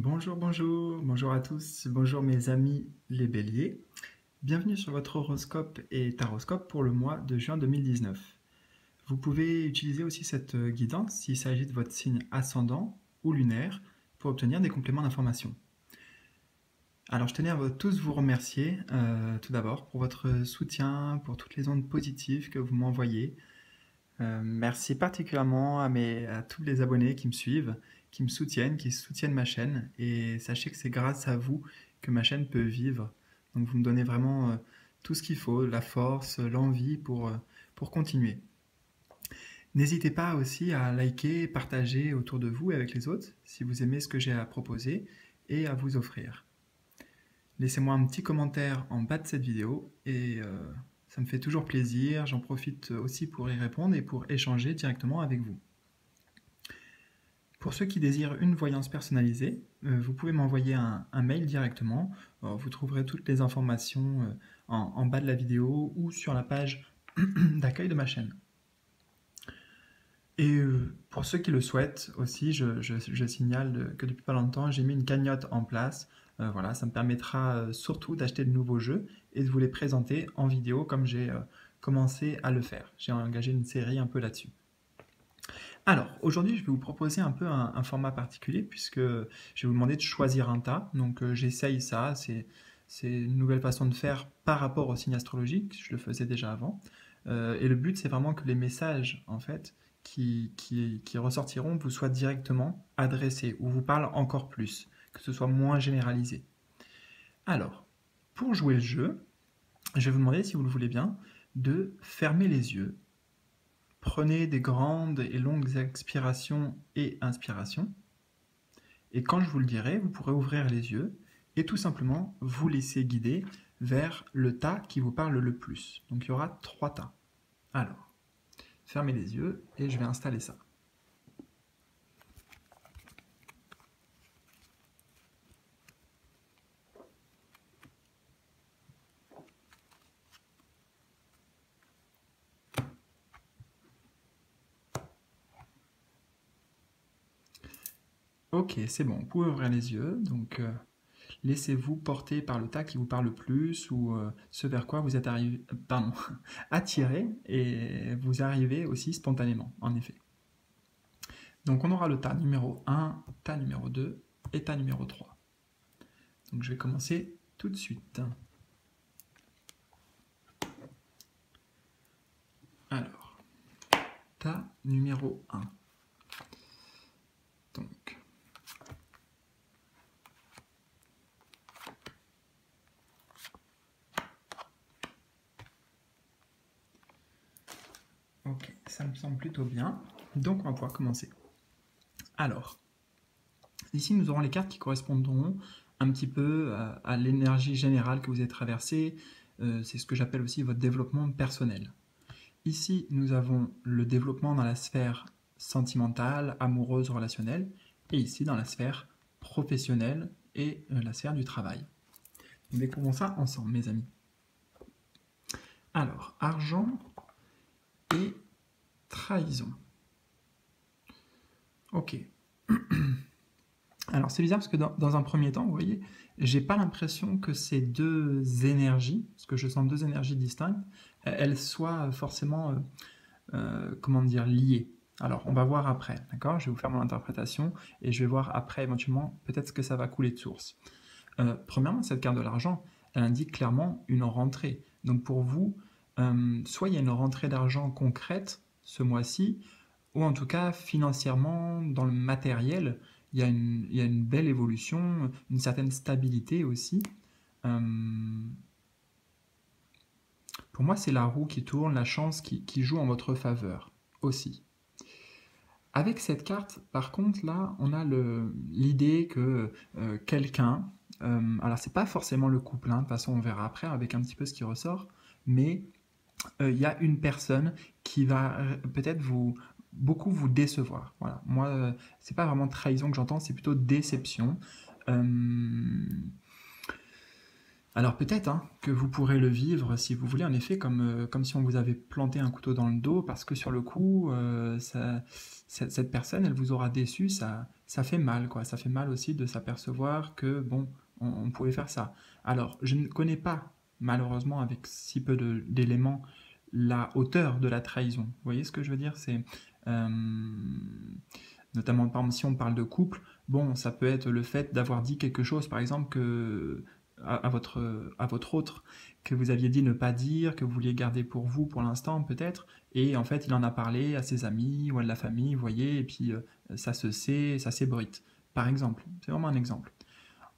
Bonjour, bonjour, bonjour à tous, bonjour mes amis les béliers. Bienvenue sur votre horoscope et taroscope pour le mois de juin 2019. Vous pouvez utiliser aussi cette guidance s'il s'agit de votre signe ascendant ou lunaire pour obtenir des compléments d'information. Alors je tenais à tous vous remercier tout d'abord pour votre soutien, pour toutes les ondes positives que vous m'envoyez. Merci particulièrement à tous les abonnés qui me suivent, qui me soutiennent, qui soutiennent ma chaîne. Et sachez que c'est grâce à vous que ma chaîne peut vivre. Donc vous me donnez vraiment tout ce qu'il faut, la force, l'envie pour continuer. N'hésitez pas aussi à liker, partager autour de vous et avec les autres si vous aimez ce que j'ai à proposer et à vous offrir. Laissez-moi un petit commentaire en bas de cette vidéo et ça me fait toujours plaisir. J'en profite aussi pour y répondre et pour échanger directement avec vous. Pour ceux qui désirent une voyance personnalisée, vous pouvez m'envoyer un mail directement. Vous trouverez toutes les informations en bas de la vidéo ou sur la page d'accueil de ma chaîne. Et pour ceux qui le souhaitent aussi, je signale que depuis pas longtemps, j'ai mis une cagnotte en place. Voilà, ça me permettra surtout d'acheter de nouveaux jeux et de vous les présenter en vidéo comme j'ai commencé à le faire. J'ai engagé une série un peu là-dessus. Alors, aujourd'hui, je vais vous proposer un peu un format particulier puisque je vais vous demander de choisir un tas. Donc, j'essaye ça. C'est une nouvelle façon de faire par rapport au signe astrologique. Je le faisais déjà avant. Et le but, c'est vraiment que les messages, en fait, qui ressortiront vous soient directement adressés ou vous parlent encore plus, que ce soit moins généralisé. Alors, pour jouer le jeu, je vais vous demander, si vous le voulez bien, de fermer les yeux. Prenez des grandes et longues expirations et inspirations. Et quand je vous le dirai, vous pourrez ouvrir les yeux et tout simplement vous laisser guider vers le tas qui vous parle le plus. Donc il y aura 3 tas. Alors, fermez les yeux et je vais installer ça. Ok, c'est bon, vous pouvez ouvrir les yeux. Donc laissez-vous porter par le tas qui vous parle le plus ou ce vers quoi vous êtes attiré et vous arrivez aussi spontanément, en effet. Donc on aura le tas numéro 1, tas numéro 2 et tas numéro 3. Donc je vais commencer tout de suite. Alors, tas numéro 1. Donc, ok, ça me semble plutôt bien. Donc on va pouvoir commencer. Alors, ici nous aurons les cartes qui correspondront un petit peu à l'énergie générale que vous avez traversée. C'est ce que j'appelle aussi votre développement personnel. Ici, nous avons le développement dans la sphère sentimentale, amoureuse, relationnelle, et ici dans la sphère professionnelle et la sphère du travail. Nous découvrons ça ensemble, mes amis. Alors, argent et trahison. Ok. Alors, c'est bizarre parce que dans un premier temps, vous voyez, j'ai pas l'impression que ces deux énergies, parce que je sens deux énergies distinctes, elles soient forcément, comment dire, liées. Alors, on va voir après, d'accord? Je vais vous faire mon interprétation et je vais voir après, éventuellement, peut-être ce que ça va couler de source. Premièrement, cette carte de l'argent, elle indique clairement une rentrée. Donc pour vous, soit il y a une rentrée d'argent concrète ce mois-ci, ou en tout cas financièrement, dans le matériel, il y a une belle évolution, une certaine stabilité aussi. Pour moi, c'est la roue qui tourne, la chance qui joue en votre faveur aussi. Avec cette carte, par contre, là, on a l'idée que quelqu'un, alors c'est pas forcément le couple, hein, de toute façon on verra après avec un petit peu ce qui ressort, mais il y a une personne qui va peut-être beaucoup vous décevoir. Voilà. Moi, c'est pas vraiment trahison que j'entends, c'est plutôt déception. Alors peut-être hein, que vous pourrez le vivre, si vous voulez, en effet, comme si on vous avait planté un couteau dans le dos, parce que sur le coup, cette personne, elle vous aura déçu, ça fait mal, quoi. Ça fait mal aussi de s'apercevoir que, bon, on pouvait faire ça. Alors, je ne connais pas, malheureusement, avec si peu d'éléments, la hauteur de la trahison. Vous voyez ce que je veux dire? C'est... euh, notamment, par exemple, si on parle de couple, bon, ça peut être le fait d'avoir dit quelque chose, par exemple, à votre autre, que vous aviez dit ne pas dire, que vous vouliez garder pour vous pour l'instant, peut-être, et en fait, il en a parlé à ses amis ou à de la famille, vous voyez, et puis ça se sait, ça s'ébruite. Par exemple, c'est vraiment un exemple.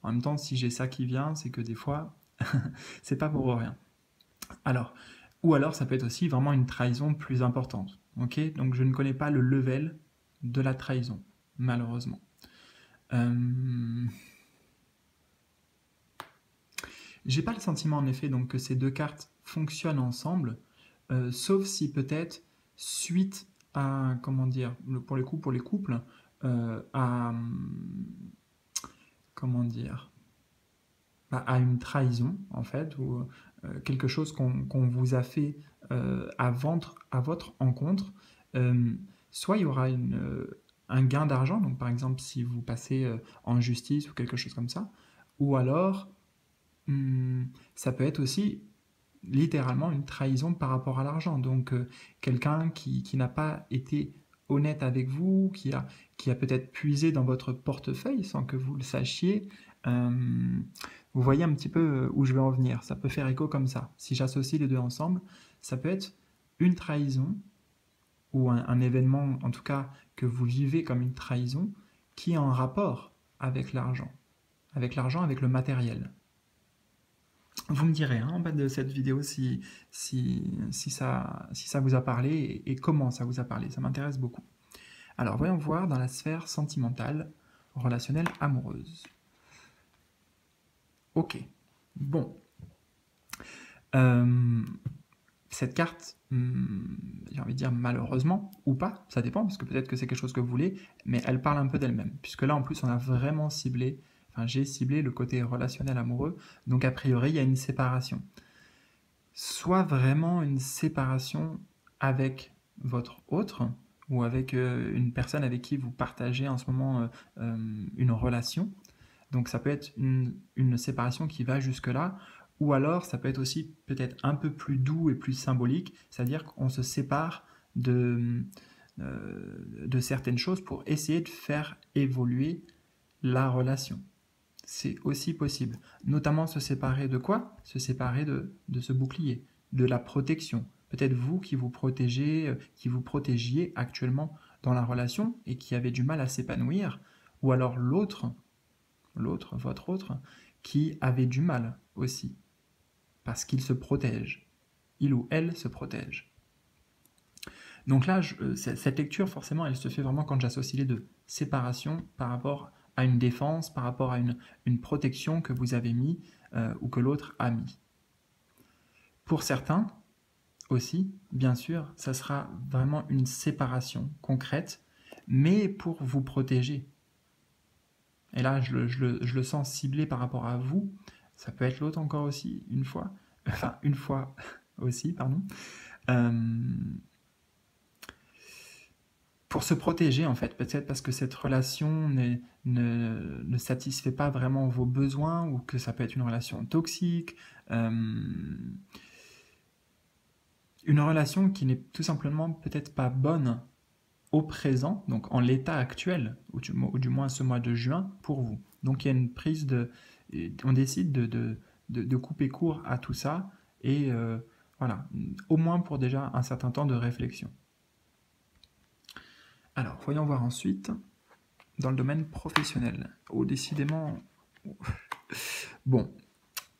En même temps, si j'ai ça qui vient, c'est que des fois, c'est pas pour rien. Alors, ou alors, ça peut être aussi vraiment une trahison plus importante. Ok? Donc, je ne connais pas le level de la trahison, malheureusement. Euh, J'ai pas le sentiment en effet donc que ces deux cartes fonctionnent ensemble, sauf si peut-être suite à comment dire pour les couples à comment dire à une trahison en fait ou quelque chose qu'on vous a fait à votre encontre. Euh, Soit il y aura un gain d'argent, donc par exemple si vous passez en justice ou quelque chose comme ça, ou alors ça peut être aussi littéralement une trahison par rapport à l'argent. Donc quelqu'un qui n'a pas été honnête avec vous, qui a peut-être puisé dans votre portefeuille sans que vous le sachiez. Euh, Vous voyez un petit peu où je vais en venir. Ça peut faire écho comme ça. Si j'associe les deux ensemble, ça peut être une trahison ou un événement, en tout cas, que vous vivez comme une trahison, qui est en rapport avec l'argent, avec le matériel. Vous me direz hein, en bas de cette vidéo si ça vous a parlé et comment ça vous a parlé. Ça m'intéresse beaucoup. Alors, voyons voir dans la sphère sentimentale, relationnelle, amoureuse. Ok. Bon. Euh, Cette carte, j'ai envie de dire malheureusement, ou pas, ça dépend, parce que peut-être que c'est quelque chose que vous voulez, mais elle parle un peu d'elle-même. Puisque là, en plus, on a vraiment ciblé, enfin, j'ai ciblé le côté relationnel amoureux, donc a priori, il y a une séparation. Soit vraiment une séparation avec votre autre ou avec une personne avec qui vous partagez en ce moment une relation. Donc ça peut être une séparation qui va jusque-là, ou alors ça peut être aussi peut-être un peu plus doux et plus symbolique, c'est-à-dire qu'on se sépare de certaines choses pour essayer de faire évoluer la relation. C'est aussi possible. Notamment se séparer de quoi? Se séparer de ce bouclier, de la protection. Peut-être vous qui vous protégez, qui vous protégiez actuellement dans la relation et qui avez du mal à s'épanouir, ou alors votre autre, qui avait du mal aussi, parce qu'il se protège. Il ou elle se protège. Donc là, cette lecture, forcément, elle se fait vraiment quand j'associe les deux. Séparation par rapport à une défense, par rapport à une protection que vous avez mis ou que l'autre a mis. Pour certains aussi, bien sûr, ça sera vraiment une séparation concrète, mais pour vous protéger. Et là, je le sens ciblé par rapport à vous. Ça peut être l'autre encore aussi, une fois. Enfin, une fois aussi, pardon. Euh, pour se protéger en fait, peut-être parce que cette relation ne satisfait pas vraiment vos besoins ou que ça peut être une relation toxique, euh, une relation qui n'est tout simplement peut-être pas bonne au présent, donc en l'état actuel, ou du moins ce mois de juin, pour vous. Donc il y a une prise de... On décide de couper court à tout ça, et voilà, au moins pour déjà un certain temps de réflexion. Alors, voyons voir ensuite dans le domaine professionnel. Oh, décidément. Bon,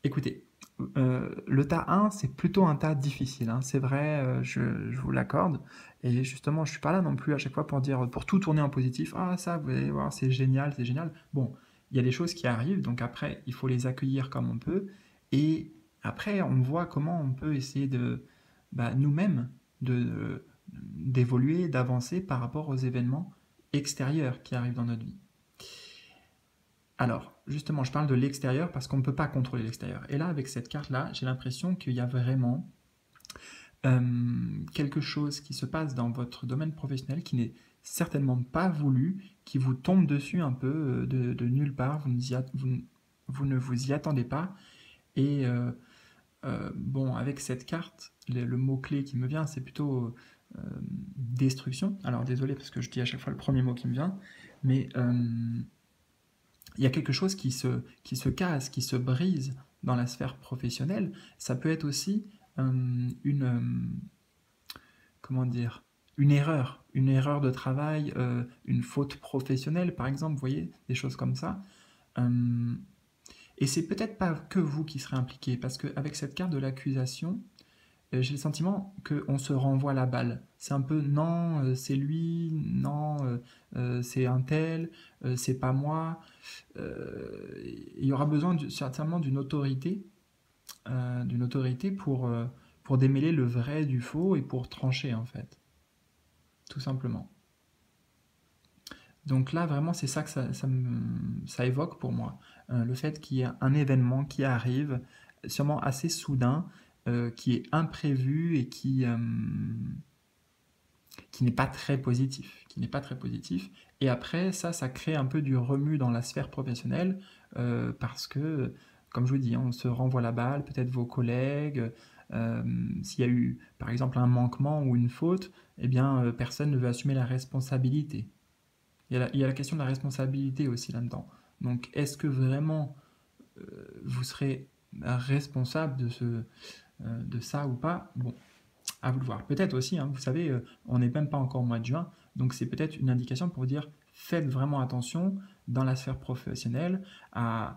écoutez, le tas 1, c'est plutôt un tas difficile, hein. C'est vrai, je vous l'accorde. Et justement, je ne suis pas là non plus à chaque fois pour tout tourner en positif. Ah, ça, vous allez voir, c'est génial, c'est génial. Bon, il y a des choses qui arrivent, donc après, il faut les accueillir comme on peut. Et après, on voit comment on peut essayer nous-mêmes, d'évoluer, d'avancer par rapport aux événements extérieurs qui arrivent dans notre vie. Alors, justement, je parle de l'extérieur parce qu'on ne peut pas contrôler l'extérieur. Et là, avec cette carte-là, j'ai l'impression qu'il y a vraiment quelque chose qui se passe dans votre domaine professionnel qui n'est certainement pas voulu, qui vous tombe dessus un peu de nulle part, vous ne vous y attendez pas. Et bon, avec cette carte, le mot-clé qui me vient, c'est plutôt destruction. Alors désolé parce que je dis à chaque fois le premier mot qui me vient, mais il y a quelque chose qui se casse, qui se brise dans la sphère professionnelle. Ça peut être aussi comment dire, une erreur de travail, une faute professionnelle par exemple, vous voyez, des choses comme ça. Et c'est peut-être pas que vous qui serez impliqué, parce qu'avec cette carte de l'accusation, j'ai le sentiment qu'on se renvoie la balle. C'est un peu non, c'est lui, non, c'est un tel, c'est pas moi. Il y aura besoin certainement d'une autorité pour démêler le vrai du faux et pour trancher en fait, tout simplement. Donc là, vraiment, c'est ça que ça évoque pour moi. Le fait qu'il y ait un événement qui arrive, sûrement assez soudain, qui est imprévu et qui n'est pas très positif. Qui n'est pas très positif. Et après, ça crée un peu du remue dans la sphère professionnelle, parce que, comme je vous dis, on se renvoie la balle, peut-être vos collègues. S'il y a eu, par exemple, un manquement ou une faute, eh bien, personne ne veut assumer la responsabilité. Il y a la question de la responsabilité aussi là-dedans. Donc, est-ce que vraiment vous serez responsable de ça ou pas? Bon, à vous de voir. Peut-être aussi, hein, vous savez, on n'est même pas encore au mois de juin, donc c'est peut-être une indication pour vous dire faites vraiment attention dans la sphère professionnelle à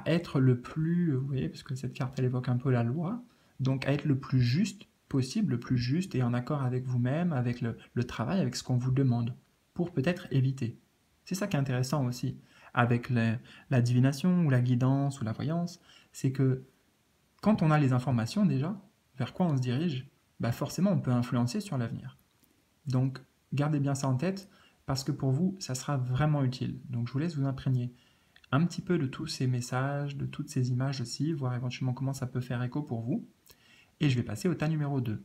être le plus, vous voyez, parce que cette carte elle évoque un peu la loi, donc à être le plus juste possible, le plus juste et en accord avec vous-même, avec le travail, avec ce qu'on vous demande, pour peut-être éviter. C'est ça qui est intéressant aussi avec la divination ou la guidance ou la voyance, c'est que quand on a les informations déjà, vers quoi on se dirige, bah forcément on peut influencer sur l'avenir. Donc gardez bien ça en tête parce que pour vous, ça sera vraiment utile. Donc je vous laisse vous imprégner un petit peu de tous ces messages, de toutes ces images aussi, voir éventuellement comment ça peut faire écho pour vous. Et je vais passer au tas numéro 2.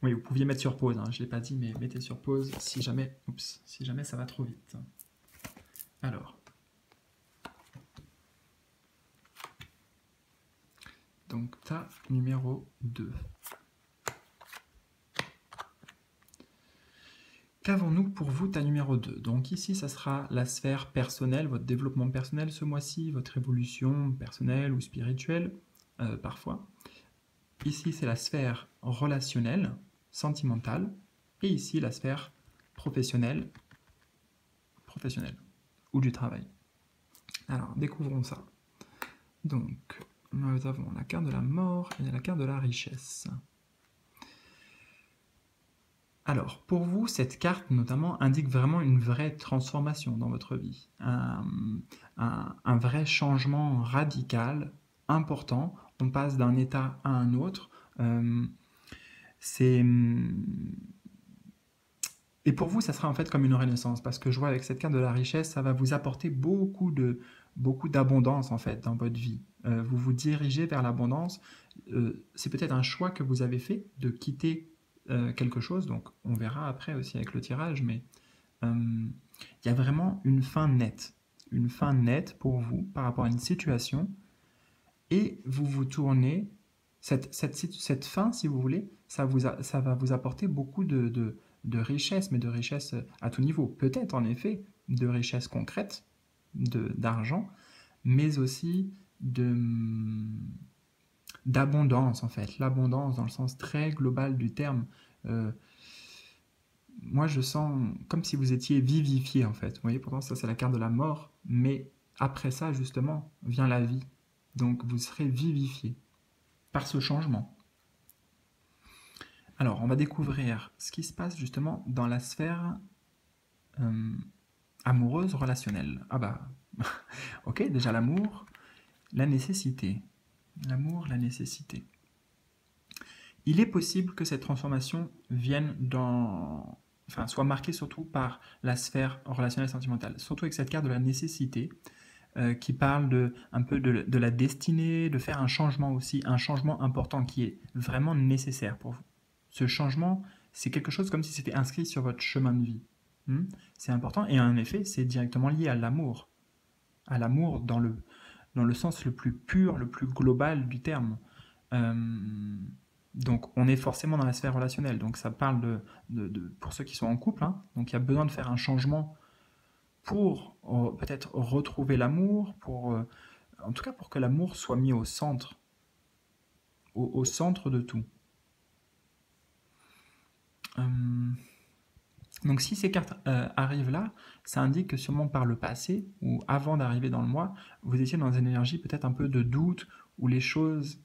Oui, vous pouviez mettre sur pause, hein, je ne l'ai pas dit, mais mettez sur pause si jamais, si jamais ça va trop vite. Alors, donc tas numéro 2. Qu'avons-nous pour vous, tas numéro 2? Donc ici, ça sera la sphère personnelle, votre développement personnel ce mois-ci, votre évolution personnelle ou spirituelle, parfois. Ici, c'est la sphère relationnelle, sentimentale, et ici, la sphère professionnelle, ou du travail. Alors, découvrons ça. Donc, nous avons la carte de la mort et la carte de la richesse. Alors, pour vous, cette carte, notamment, indique vraiment une vraie transformation dans votre vie. Un vrai changement radical, important. On passe d'un état à un autre. Et pour vous, ça sera en fait comme une renaissance, parce que je vois avec cette carte de la richesse, ça va vous apporter beaucoup d'abondance en fait dans votre vie. Vous vous dirigez vers l'abondance. C'est peut-être un choix que vous avez fait de quitter quelque chose, donc on verra après aussi avec le tirage, mais il y a vraiment une fin nette pour vous par rapport à une situation, et vous vous tournez, cette fin, si vous voulez, ça va vous apporter beaucoup de richesse, mais de richesse à tout niveau. Peut-être en effet de richesse concrète, d'argent, mais aussi d'abondance en fait. L'abondance dans le sens très global du terme. Moi je sens comme si vous étiez vivifié en fait. Vous voyez, pourtant ça c'est la carte de la mort, mais après ça justement vient la vie. Donc vous serez vivifié par ce changement. Alors, on va découvrir ce qui se passe justement dans la sphère amoureuse, relationnelle. Ah bah, ok, déjà l'amour, la nécessité. L'amour, la nécessité. Il est possible que cette transformation vienne dans enfin, soit marqué surtout par la sphère relationnelle sentimentale, surtout avec cette carte de la nécessité, qui parle un peu de la destinée, de faire un changement aussi, un changement important qui est vraiment nécessaire pour vous. Ce changement, c'est quelque chose comme si c'était inscrit sur votre chemin de vie. C'est important et en effet, c'est directement lié à l'amour. À l'amour dans le sens le plus pur, le plus global du terme. Donc on est forcément dans la sphère relationnelle. Donc ça parle pour ceux qui sont en couple. Donc il y a besoin de faire un changement pour peut-être retrouver l'amour, en tout cas pour que l'amour soit mis au centre, au centre de tout. Donc si ces cartes arrivent là, ça indique que sûrement par le passé, ou avant d'arriver dans le mois, vous étiez dans une énergie peut-être un peu de doute, où les choses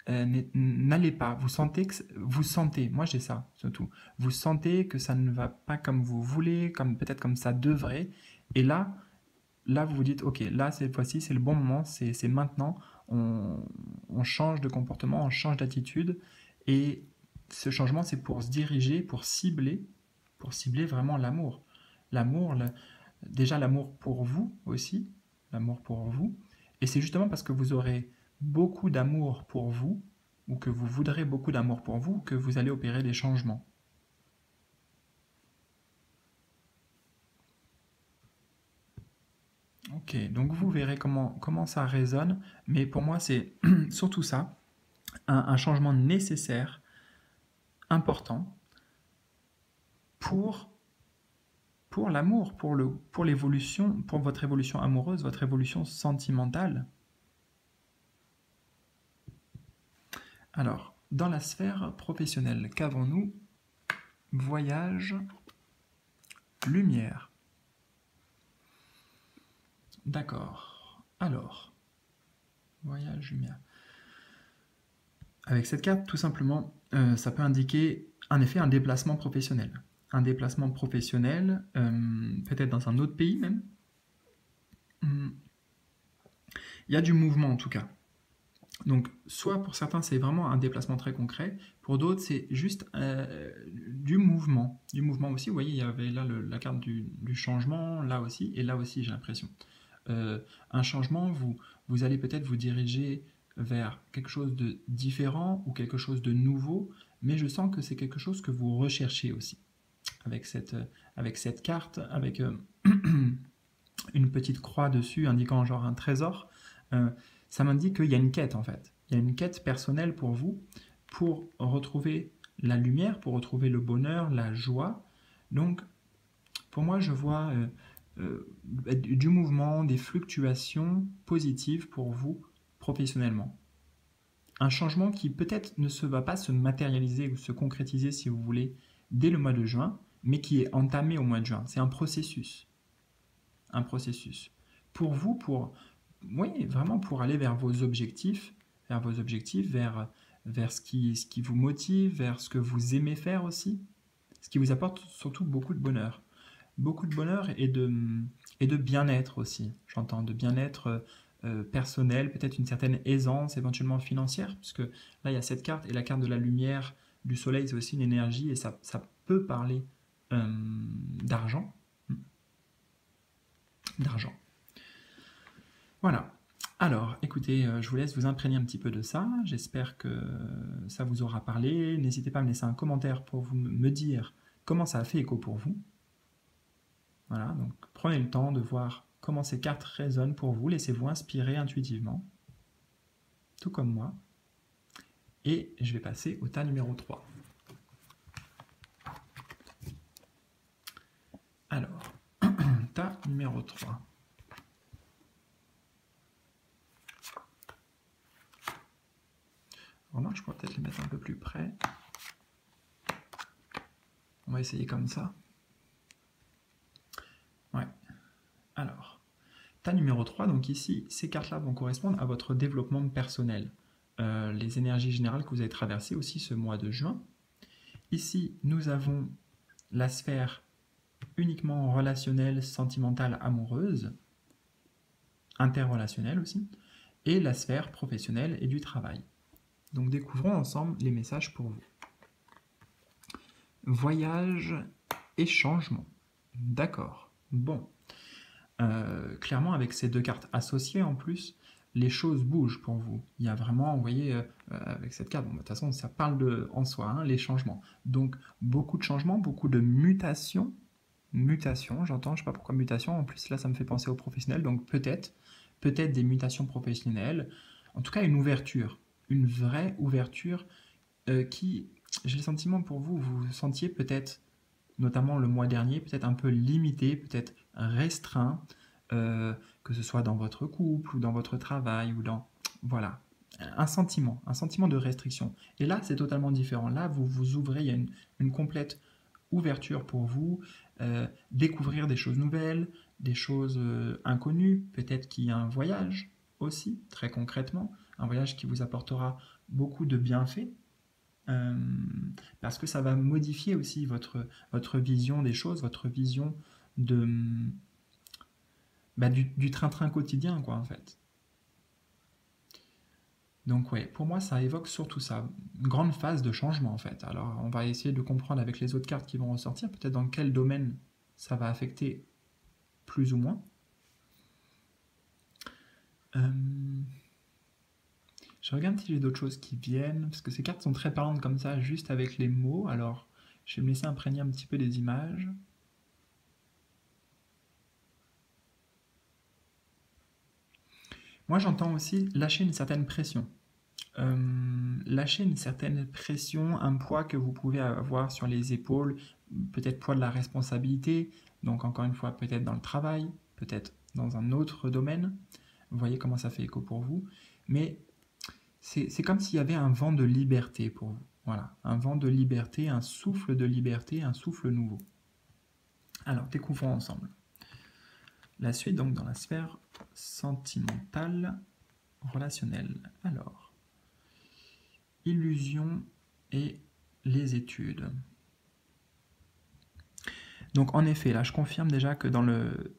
n'allaient pas. Vous sentez, moi j'ai ça surtout, vous sentez que ça ne va pas comme vous voulez, peut-être comme ça devrait, et là vous vous dites, ok, là cette fois-ci c'est le bon moment, c'est maintenant, on change de comportement, on change d'attitude, et ce changement c'est pour se diriger, pour cibler vraiment l'amour. L'amour, déjà l'amour pour vous aussi, l'amour pour vous, et c'est justement parce que vous aurez beaucoup d'amour pour vous, ou que vous voudrez beaucoup d'amour pour vous, que vous allez opérer des changements. Ok, donc vous verrez comment ça résonne, mais pour moi c'est surtout ça, un changement nécessaire, important, pour l'amour, pour l'évolution, pour votre évolution amoureuse, votre évolution sentimentale. Alors, dans la sphère professionnelle, qu'avons-nous? Voyage, lumière. D'accord. Alors, voyage, lumière. Avec cette carte, tout simplement, ça peut indiquer en effet un déplacement professionnel. Un déplacement professionnel, peut-être dans un autre pays même. Il y a du mouvement en tout cas. Donc, soit pour certains, c'est vraiment un déplacement très concret, pour d'autres, c'est juste du mouvement. Du mouvement aussi, vous voyez, il y avait là la carte du changement, là aussi, et là aussi, j'ai l'impression. Un changement, vous allez peut-être vous diriger vers quelque chose de différent ou quelque chose de nouveau, mais je sens que c'est quelque chose que vous recherchez aussi. Avec cette carte, avec une petite croix dessus indiquant genre un trésor, ça m'indique qu'il y a une quête en fait. Il y a une quête personnelle pour vous, pour retrouver la lumière, pour retrouver le bonheur, la joie. Donc, pour moi, je vois du mouvement, des fluctuations positives pour vous professionnellement. Un changement qui peut-être ne va pas se matérialiser ou se concrétiser, si vous voulez, dès le mois de juin, mais qui est entamé au mois de juin. C'est un processus. Un processus. Pour vous, oui, vraiment pour aller vers vos objectifs, vers ce qui vous motive, vers ce que vous aimez faire aussi, ce qui vous apporte surtout beaucoup de bonheur. Beaucoup de bonheur et de bien-être aussi, j'entends, de bien-être personnel, peut-être une certaine aisance éventuellement financière, puisque là il y a cette carte et la carte de la lumière, du soleil, c'est aussi une énergie et ça peut parler d'argent. D'argent. Voilà. Alors, écoutez, je vous laisse vous imprégner un petit peu de ça. J'espère que ça vous aura parlé. N'hésitez pas à me laisser un commentaire pour me dire comment ça a fait écho pour vous. Voilà, donc prenez le temps de voir comment ces cartes résonnent pour vous. Laissez-vous inspirer intuitivement, tout comme moi. Et je vais passer au tas numéro 3. Alors, tas numéro 3. Remarque, je pourrais peut-être les mettre un peu plus près. On va essayer comme ça. Ouais. Alors, tas numéro 3, donc ici, ces cartes-là vont correspondre à votre développement personnel. Les énergies générales que vous avez traversées aussi ce mois de juin. Ici, nous avons la sphère uniquement relationnelle, sentimentale, amoureuse, interrelationnelle aussi, et la sphère professionnelle et du travail. Donc découvrons ensemble les messages pour vous. Voyage et changement. D'accord. Bon. Clairement, avec ces deux cartes associées en plus, les choses bougent pour vous. Il y a vraiment, vous voyez, avec cette carte, bon, de toute façon, ça parle en soi, hein, les changements. Donc, beaucoup de changements, beaucoup de mutations. Mutations, j'entends, je sais pas pourquoi mutation. En plus, là, ça me fait penser aux professionnels. Donc, peut-être des mutations professionnelles. En tout cas, une ouverture. Une vraie ouverture qui, j'ai le sentiment pour vous, vous vous sentiez peut-être notamment le mois dernier, peut-être un peu limité, peut-être restreint, que ce soit dans votre couple ou dans votre travail ou dans... Voilà, un sentiment de restriction. Et là, c'est totalement différent. Là, vous vous ouvrez, il y a une complète ouverture pour vous, découvrir des choses nouvelles, des choses inconnues, peut-être qu'il y a un voyage aussi, très concrètement, un voyage qui vous apportera beaucoup de bienfaits, euh, parce que ça va modifier aussi votre vision des choses, votre vision de, du train-train quotidien, quoi, en fait. Donc, ouais, pour moi, ça évoque surtout ça, une grande phase de changement, en fait. Alors, on va essayer de comprendre avec les autres cartes qui vont ressortir, peut-être dans quel domaine ça va affecter plus ou moins. Euh, je regarde si j'ai d'autres choses qui viennent, parce que ces cartes sont très parlantes comme ça, juste avec les mots. Alors, je vais me laisser imprégner un petit peu des images. Moi, j'entends aussi lâcher une certaine pression. Lâcher une certaine pression, un poids que vous pouvez avoir sur les épaules, peut-être poids de la responsabilité, donc encore une fois, peut-être dans le travail, peut-être dans un autre domaine. Vous voyez comment ça fait écho pour vous. Mais c'est comme s'il y avait un vent de liberté pour vous. Voilà, un vent de liberté, un souffle de liberté, un souffle nouveau. Alors, découvrons ensemble. La suite, donc, dans la sphère sentimentale, relationnelle. Alors, illusion et les études. Donc, en effet, là, je confirme déjà que dans le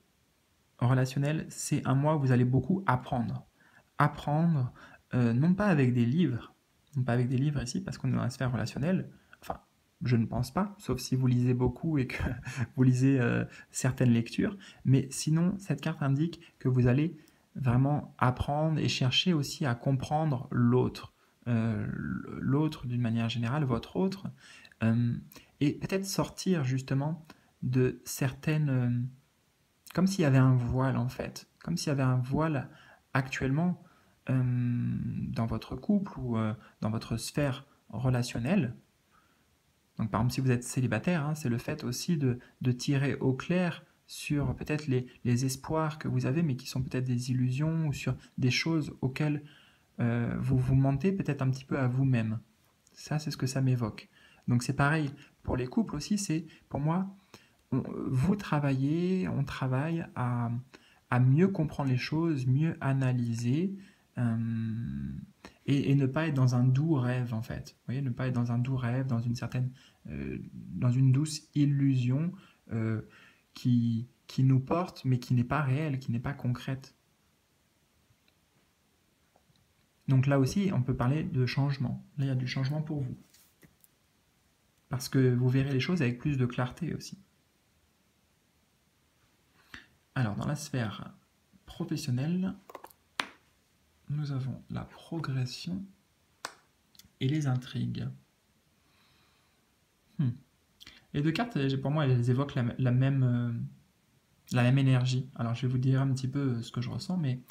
relationnel, c'est un mois où vous allez beaucoup apprendre. Apprendre, non pas avec des livres, non pas avec des livres ici, parce qu'on est dans la sphère relationnelle, enfin, je ne pense pas, sauf si vous lisez beaucoup et que vous lisez certaines lectures, mais sinon, cette carte indique que vous allez vraiment apprendre et chercher aussi à comprendre l'autre, l'autre d'une manière générale, votre autre, et peut-être sortir justement de certaines... comme s'il y avait un voile en fait, comme s'il y avait un voile actuellement dans votre couple ou dans votre sphère relationnelle. Donc par exemple si vous êtes célibataire, hein, c'est le fait aussi de tirer au clair sur peut-être les espoirs que vous avez, mais qui sont peut-être des illusions, ou sur des choses auxquelles vous vous mentez peut-être un petit peu à vous-même. Ça, c'est ce que ça m'évoque. Donc c'est pareil pour les couples aussi, c'est pour moi, vous travaillez, on travaille à mieux comprendre les choses, mieux analyser, et ne pas être dans un doux rêve en fait. Vous voyez, ne pas être dans un doux rêve, dans une certaine, dans une douce illusion qui nous porte, mais qui n'est pas réelle, qui n'est pas concrète. Donc là aussi, on peut parler de changement. Là, il y a du changement pour vous. Parce que vous verrez les choses avec plus de clarté aussi. Alors, dans la sphère professionnelle, nous avons la progression et les intrigues. Les deux cartes, pour moi, elles évoquent la même énergie. Alors, je vais vous dire un petit peu ce que je ressens, mais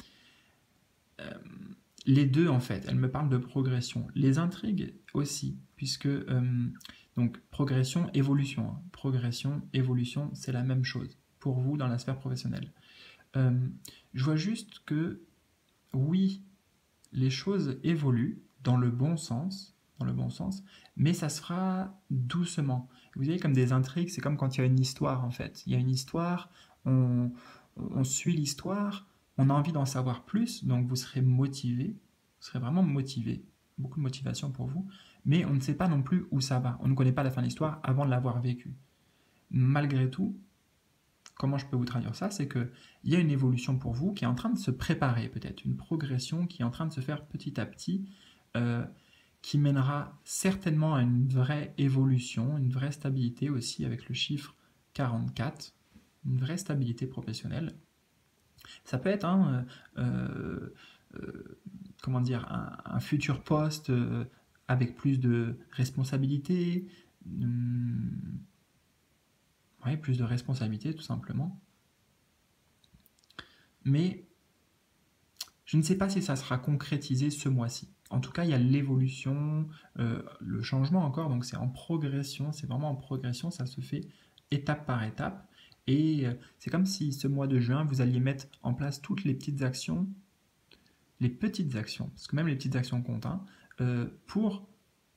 les deux, en fait, elles me parlent de progression. Les intrigues aussi, puisque, donc, progression, évolution. Hein. Progression, évolution, c'est la même chose pour vous dans la sphère professionnelle. Je vois juste que, oui, les choses évoluent dans le bon sens, mais ça se fera doucement. Vous voyez, comme des intrigues, c'est comme quand il y a une histoire, en fait. Il y a une histoire, on suit l'histoire, on a envie d'en savoir plus, donc vous serez motivé, vous serez vraiment motivé, beaucoup de motivation pour vous, mais on ne sait pas non plus où ça va. On ne connaît pas la fin de l'histoire avant de l'avoir vécue. Malgré tout, comment je peux vous traduire ça? C'est qu'il y a une évolution pour vous qui est en train de se préparer, peut-être, une progression qui est en train de se faire petit à petit, qui mènera certainement à une vraie évolution, une vraie stabilité aussi avec le chiffre 44, une vraie stabilité professionnelle. Ça peut être comment dire, un futur poste avec plus de responsabilités, ouais, plus de responsabilités tout simplement. Mais je ne sais pas si ça sera concrétisé ce mois-ci. En tout cas, il y a l'évolution, le changement encore, donc c'est en progression, c'est vraiment en progression, ça se fait étape par étape. Et c'est comme si ce mois de juin, vous alliez mettre en place toutes les petites actions, parce que même les petites actions comptent, hein, pour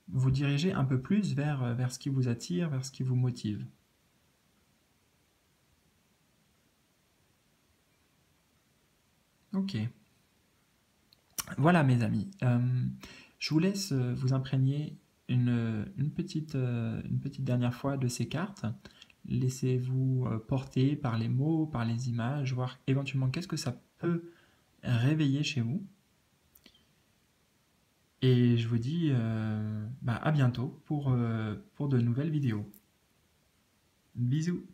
vous diriger un peu plus vers ce qui vous attire, vers ce qui vous motive. Ok. Voilà mes amis. Je vous laisse vous imprégner une petite dernière fois de ces cartes. Laissez-vous porter par les mots, par les images, voir éventuellement qu'est-ce que ça peut réveiller chez vous. Et je vous dis à bientôt pour de nouvelles vidéos. Bisous!